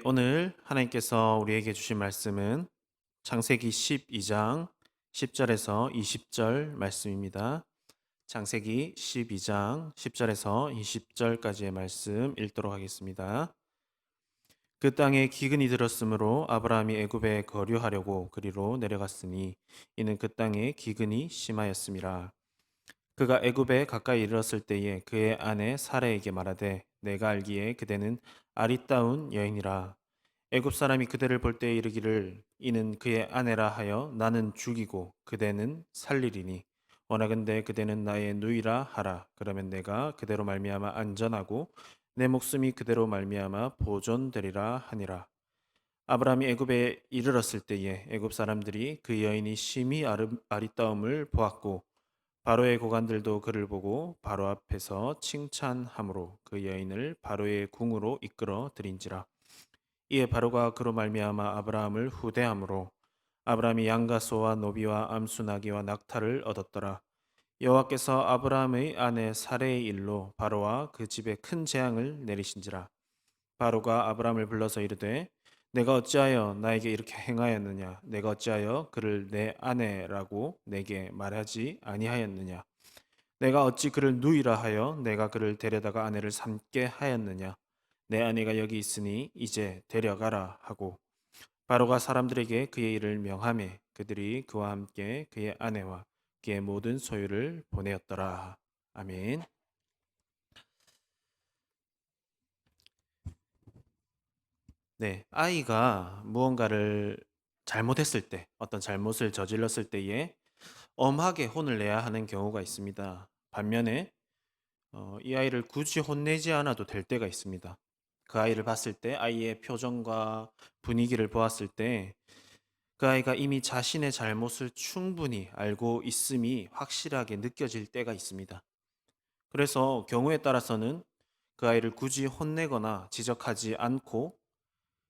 오늘 하나님께서 우리에게 주신 말씀은 창세기 12장 10절에서 20절 말씀입니다. 창세기 12장 10절에서 20절까지의 말씀 읽도록 하겠습니다. 그 땅에 기근이 들었으므로 아브라함이 애굽에 거류하려고 그리로 내려갔으니 이는 그 땅에 기근이 심하였음이라. 그가 애굽에 가까이 이르렀을 때에 그의 아내 사라에게 말하되 내가 알기에 그대는 아리따운 여인이라. 애굽 사람이 그대를 볼 때에 이르기를 이는 그의 아내라 하여 나는 죽이고 그대는 살리리니 원하건대 그대는 나의 누이라 하라. 그러면 내가 그대로 말미암아 안전하고 내 목숨이 그대로 말미암아 보존되리라 하니라. 아브라함이 애굽에 이르렀을 때에 애굽 사람들이 그 여인이 심히 아리따움을 보았고 바로의 고관들도 그를 보고 바로 앞에서 칭찬함으로 그 여인을 바로의 궁으로 이끌어 들인지라. 이에 바로가 그로 말미암아 아브라함을 후대함으로 아브라함이 양과 소와 노비와 암수 나귀와 낙타를 얻었더라. 여호와께서 아브라함의 아내 사레의 일로 바로와 그 집에 큰 재앙을 내리신지라. 바로가 아브라함을 불러서 이르되 내가 어찌하여 나에게 이렇게 행하였느냐? 내가 어찌하여 그를 내 아내라고 내게 말하지 아니하였느냐? 내가 어찌 그를 누이라 하여 내가 그를 데려다가 아내를 삼게 하였느냐? 내 아내가 여기 있으니 이제 데려가라 하고 바로가 사람들에게 그의 일을 명하매 그들이 그와 함께 그의 아내와 그의 모든 소유를 보내었더라. 아멘. 네, 아이가 무언가를 잘못했을 때, 어떤 잘못을 저질렀을 때에 엄하게 혼을 내야 하는 경우가 있습니다. 반면에 이 아이를 굳이 혼내지 않아도 될 때가 있습니다. 그 아이를 봤을 때, 아이의 표정과 분위기를 보았을 때, 그 아이가 이미 자신의 잘못을 충분히 알고 있음이 확실하게 느껴질 때가 있습니다. 그래서 경우에 따라서는 그 아이를 굳이 혼내거나 지적하지 않고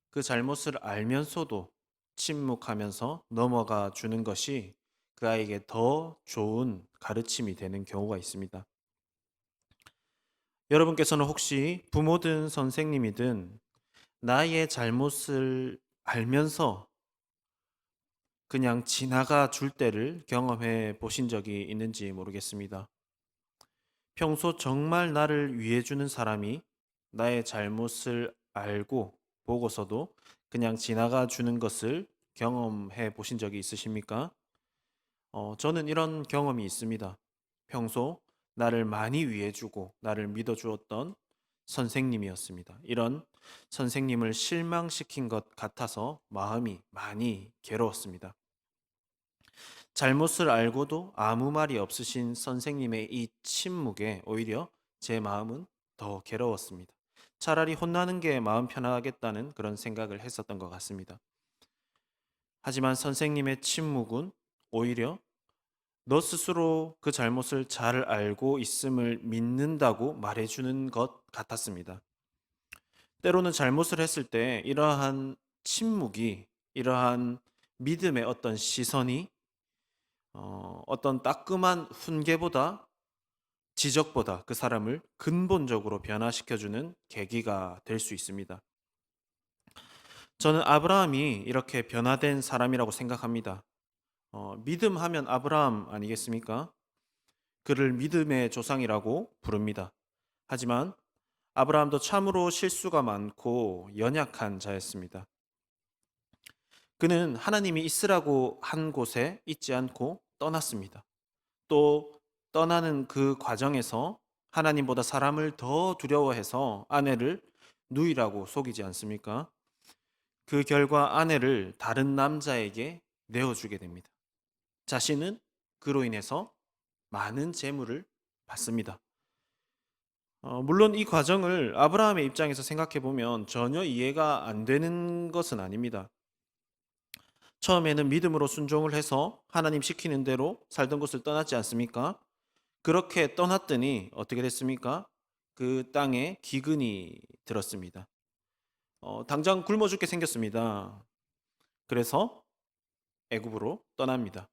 그 잘못을 알면서도 침묵하면서 넘어가 주는 것이 그 아이에게 더 좋은 가르침이 되는 경우가 있습니다. 여러분께서는 혹시 부모든 선생님이든 나의 잘못을 알면서 그냥 지나가 줄 때를 경험해 보신 적이 있는지 모르겠습니다. 평소 정말 나를 위해주는 사람이 나의 잘못을 알고 보고서도 그냥 지나가 주는 것을 경험해 보신 적이 있으십니까? 저는 이런 경험이 있습니다. 평소 나를 많이 위해주고 나를 믿어주었던 선생님이었습니다. 이런 선생님을 실망시킨 것 같아서 마음이 많이 괴로웠습니다. 잘못을 알고도 아무 말이 없으신 선생님의 이 침묵에 오히려 제 마음은 더 괴로웠습니다. 차라리 혼나는 게 마음 편하겠다는 그런 생각을 했었던 것 같습니다. 하지만 선생님의 침묵은 오히려 너 스스로 그 잘못을 잘 알고 있음을 믿는다고 말해주는 것 같았습니다. 때로는 잘못을 했을 때 이러한 침묵이, 이러한 믿음의 어떤 시선이 어떤 따끔한 훈계보다 지적보다 그 사람을 근본적으로 변화시켜주는 계기가 될 수 있습니다. 저는 아브라함이 이렇게 변화된 사람이라고 생각합니다. 믿음하면 아브라함 아니겠습니까? 그를 믿음의 조상이라고 부릅니다. 하지만 아브라함도 참으로 실수가 많고 연약한 자였습니다. 그는 하나님이 있으라고 한 곳에 있지 않고 떠났습니다. 또 떠나는 그 과정에서 하나님보다 사람을 더 두려워해서 아내를 누이라고 속이지 않습니까? 그 결과 아내를 다른 남자에게 내어주게 됩니다. 자신은 그로 인해서 많은 재물을 받습니다. 물론 이 과정을 아브라함의 입장에서 생각해 보면 전혀 이해가 안 되는 것은 아닙니다. 처음에는 믿음으로 순종을 해서 하나님 시키는 대로 살던 곳을 떠났지 않습니까? 그렇게 떠났더니 어떻게 됐습니까? 그 땅에 기근이 들었습니다. 당장 굶어 죽게 생겼습니다. 그래서 애굽으로 떠납니다.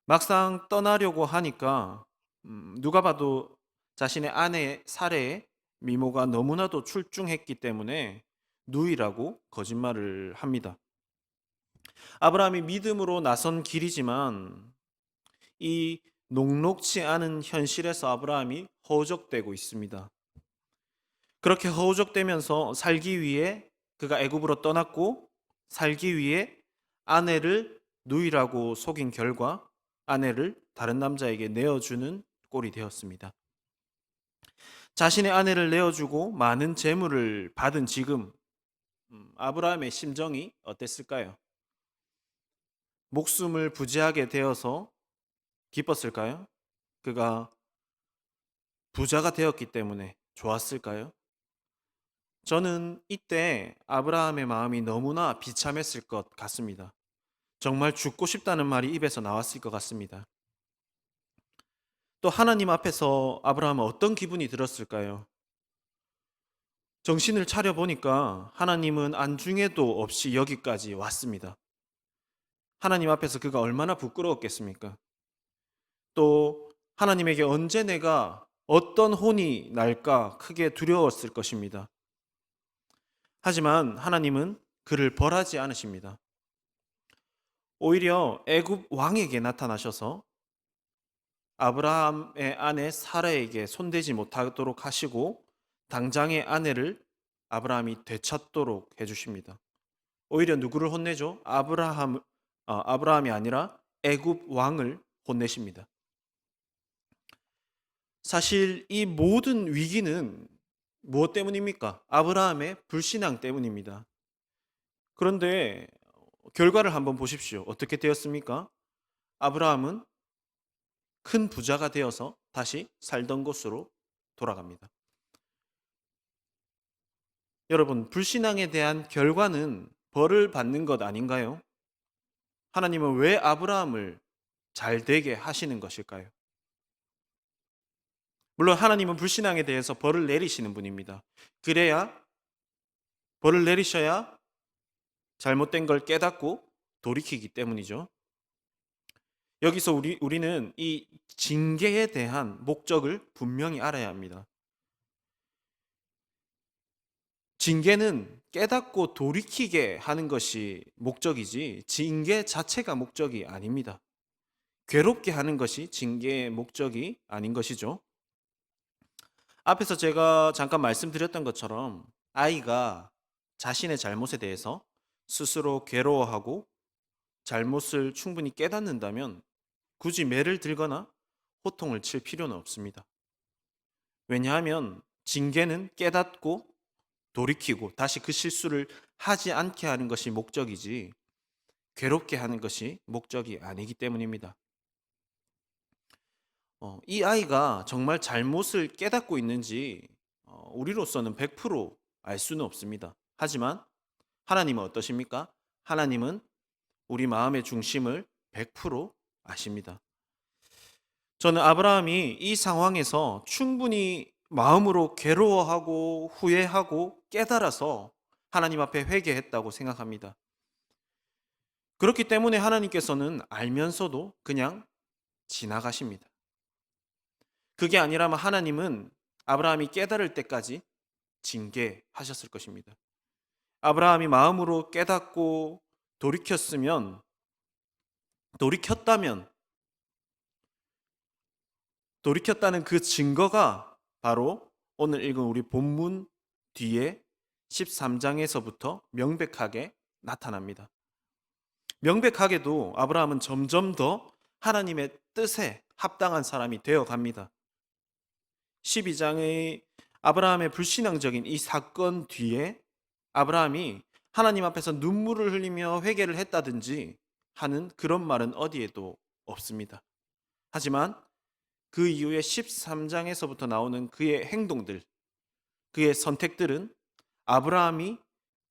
막상 떠나려고 하니까 누가 봐도 자신의 아내 사례의 미모가 너무나도 출중했기 때문에 누이라고 거짓말을 합니다. 아브라함이 믿음으로 나선 길이지만 이 녹록치 않은 현실에서 아브라함이 허우적대고 있습니다. 그렇게 허우적대면서 살기 위해 그가 애굽으로 떠났고 살기 위해 아내를 누이라고 속인 결과 아내를 다른 남자에게 내어주는 꼴이 되었습니다. 자신의 아내를 내어주고 많은 재물을 받은 지금 아브라함의 심정이 어땠을까요? 목숨을 부지하게 되어서 기뻤을까요? 그가 부자가 되었기 때문에 좋았을까요? 저는 이때 아브라함의 마음이 너무나 비참했을 것 같습니다. 정말 죽고 싶다는 말이 입에서 나왔을 것 같습니다. 또 하나님 앞에서 아브라함은 어떤 기분이 들었을까요? 정신을 차려 보니까 하나님은 안중에도 없이 여기까지 왔습니다. 하나님 앞에서 그가 얼마나 부끄러웠겠습니까? 또 하나님에게 언제 내가 어떤 혼이 날까 크게 두려웠을 것입니다. 하지만 하나님은 그를 벌하지 않으십니다. 오히려 애굽 왕에게 나타나셔서 아브라함의 아내 사라에게 손대지 못하도록 하시고 당장의 아내를 아브라함이 되찾도록 해주십니다. 오히려 누구를 혼내죠? 아브라함이 아니라 애굽 왕을 혼내십니다. 사실 이 모든 위기는 무엇 때문입니까? 아브라함의 불신앙 때문입니다. 그런데 결과를 한번 보십시오. 어떻게 되었습니까? 아브라함은 큰 부자가 되어서 다시 살던 곳으로 돌아갑니다. 여러분, 불신앙에 대한 결과는 벌을 받는 것 아닌가요? 하나님은 왜 아브라함을 잘 되게 하시는 것일까요? 물론 하나님은 불신앙에 대해서 벌을 내리시는 분입니다. 그래야 벌을 내리셔야 잘못된 걸 깨닫고 돌이키기 때문이죠. 여기서 우리는 이 징계에 대한 목적을 분명히 알아야 합니다. 징계는 깨닫고 돌이키게 하는 것이 목적이지 징계 자체가 목적이 아닙니다. 괴롭게 하는 것이 징계의 목적이 아닌 것이죠. 앞에서 제가 잠깐 말씀드렸던 것처럼 아이가 자신의 잘못에 대해서 스스로 괴로워하고 잘못을 충분히 깨닫는다면 굳이 매를 들거나 호통을 칠 필요는 없습니다. 왜냐하면 징계는 깨닫고 돌이키고 다시 그 실수를 하지 않게 하는 것이 목적이지 괴롭게 하는 것이 목적이 아니기 때문입니다. 이 아이가 정말 잘못을 깨닫고 있는지 우리로서는 100%알 수는 없습니다. 하지만 하나님은 어떠십니까? 하나님은 우리 마음의 중심을 100% 아십니다. 저는 아브라함이 이 상황에서 충분히 마음으로 괴로워하고 후회하고 깨달아서 하나님 앞에 회개했다고 생각합니다. 그렇기 때문에 하나님께서는 알면서도 그냥 지나가십니다. 그게 아니라면 하나님은 아브라함이 깨달을 때까지 징계하셨을 것입니다. 아브라함이 마음으로 깨닫고 돌이켰다면 돌이켰다는 그 증거가 바로 오늘 읽은 우리 본문 뒤에 13장에서부터 명백하게 나타납니다. 명백하게도 아브라함은 점점 더 하나님의 뜻에 합당한 사람이 되어 갑니다. 12장의 아브라함의 불신앙적인 이 사건 뒤에 아브라함이 하나님 앞에서 눈물을 흘리며 회개를 했다든지 하는 그런 말은 어디에도 없습니다. 하지만 그 이후에 13장에서부터 나오는 그의 행동들, 그의 선택들은 아브라함이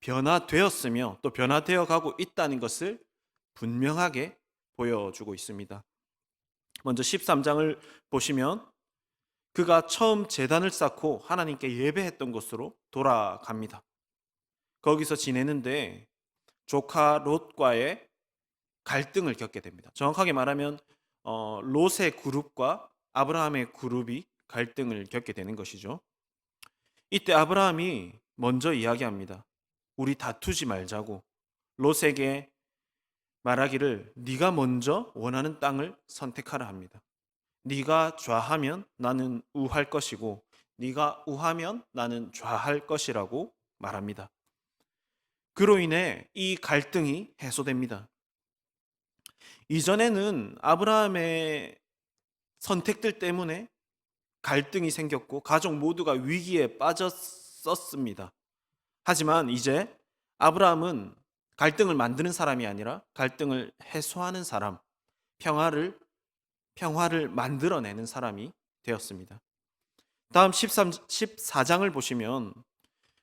변화되었으며 또 변화되어 가고 있다는 것을 분명하게 보여주고 있습니다. 먼저 13장을 보시면 그가 처음 제단을 쌓고 하나님께 예배했던 곳으로 돌아갑니다. 거기서 지내는데 조카 롯과의 갈등을 겪게 됩니다. 정확하게 말하면 롯의 그룹과 아브라함의 그룹이 갈등을 겪게 되는 것이죠. 이때 아브라함이 먼저 이야기합니다. 우리 다투지 말자고 롯에게 말하기를 네가 먼저 원하는 땅을 선택하라 합니다. 네가 좌하면 나는 우할 것이고 네가 우하면 나는 좌할 것이라고 말합니다. 그로 인해 이 갈등이 해소됩니다. 이전에는 아브라함의 선택들 때문에 갈등이 생겼고 가족 모두가 위기에 빠졌었습니다. 하지만 이제 아브라함은 갈등을 만드는 사람이 아니라 갈등을 해소하는 사람, 평화를 만들어내는 사람이 되었습니다. 다음 14장을 보시면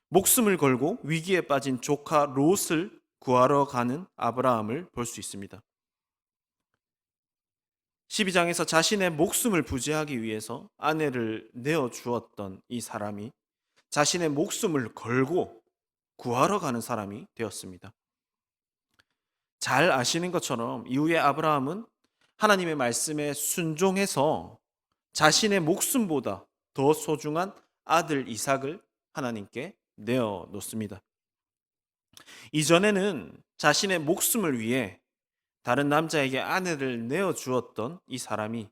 목숨을 걸고 위기에 빠진 조카 롯을 구하러 가는 아브라함을 볼 수 있습니다. 12장에서 자신의 목숨을 부지하기 위해서 아내를 내어 주었던 이 사람이 자신의 목숨을 걸고 구하러 가는 사람이 되었습니다. 잘 아시는 것처럼 이후에 아브라함은 하나님의 말씀에 순종해서 자신의 목숨보다 더 소중한 아들 이삭을 하나님께 내어 놓습니다. 이전에는 자신의 목숨을 위해 다른 남자에게 아내를 내어 주었던 이 사람이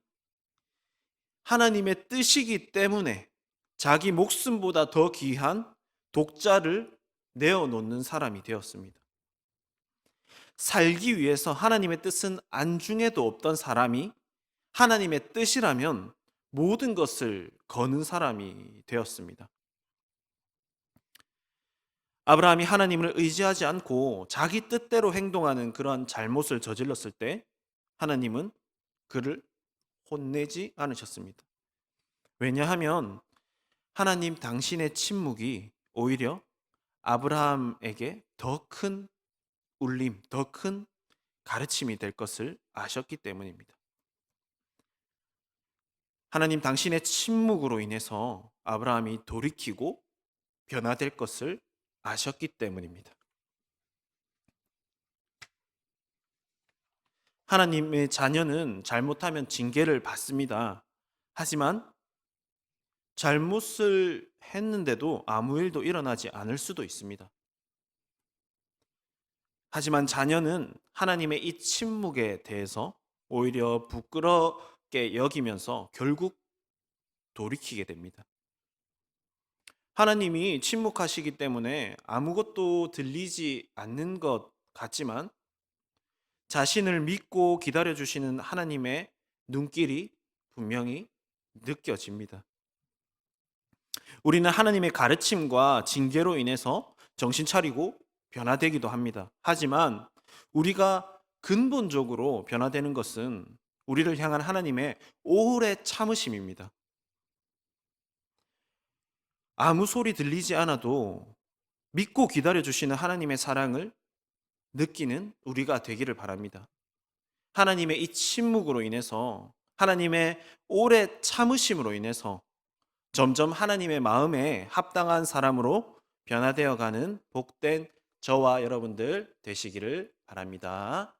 하나님의 뜻이기 때문에 자기 목숨보다 더 귀한 독자를 내어 놓는 사람이 되었습니다. 살기 위해서 하나님의 뜻은 안중에도 없던 사람이 하나님의 뜻이라면 모든 것을 거는 사람이 되었습니다. 아브라함이 하나님을 의지하지 않고 자기 뜻대로 행동하는 그러한 잘못을 저질렀을 때 하나님은 그를 혼내지 않으셨습니다. 왜냐하면 하나님 당신의 침묵이 오히려 아브라함에게 더 큰 울림, 더 큰 가르침이 될 것을 아셨기 때문입니다. 하나님 당신의 침묵으로 인해서 아브라함이 돌이키고 변화될 것을 아셨기 때문입니다. 하나님의 자녀는 잘못하면 징계를 받습니다. 하지만 잘못을 했는데도 아무 일도 일어나지 않을 수도 있습니다. 하지만 자녀는 하나님의 이 침묵에 대해서 오히려 부끄럽게 여기면서 결국 돌이키게 됩니다. 하나님이 침묵하시기 때문에 아무것도 들리지 않는 것 같지만 자신을 믿고 기다려주시는 하나님의 눈길이 분명히 느껴집니다. 우리는 하나님의 가르침과 징계로 인해서 정신 차리고 변화되기도 합니다. 하지만 우리가 근본적으로 변화되는 것은 우리를 향한 하나님의 오래 참으심입니다. 아무 소리 들리지 않아도 믿고 기다려주시는 하나님의 사랑을 느끼는 우리가 되기를 바랍니다. 하나님의 이 침묵으로 인해서 하나님의 오래 참으심으로 인해서 점점 하나님의 마음에 합당한 사람으로 변화되어 가는 복된 저와 여러분들 되시기를 바랍니다.